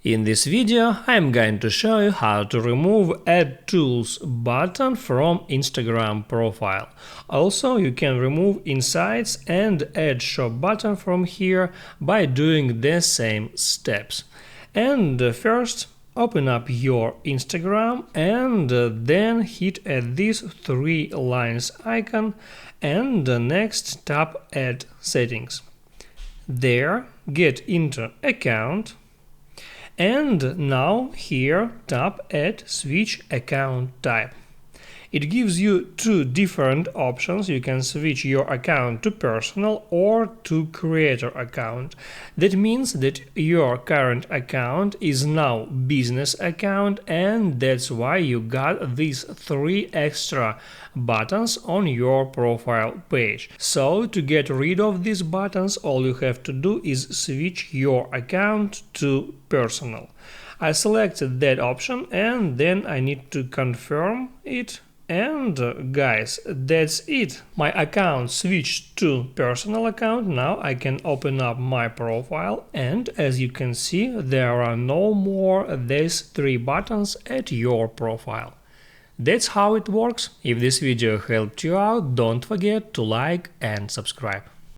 In this video, I'm going to show you how to remove Add Tools button from Instagram profile. Also, you can remove Insights and Add Shop button from here by doing the same steps. And first, open up your Instagram and then hit at these three lines icon and next tap Add Settings. There, get into Account. And now here tap Add Switch Account Type. It gives you two different options. You can switch your account to personal or to creator account. That means that your current account is now business account, and that's why you got these three extra buttons on your profile page. So to get rid of these buttons, all you have to do is switch your account to personal. I selected that option and then I need to confirm it. And guys, that's it. My account switched to personal account. Now I can open up my profile, and as you can see, there are no more these three buttons at your profile. That's how it works. If this video helped you out, don't forget to like and subscribe.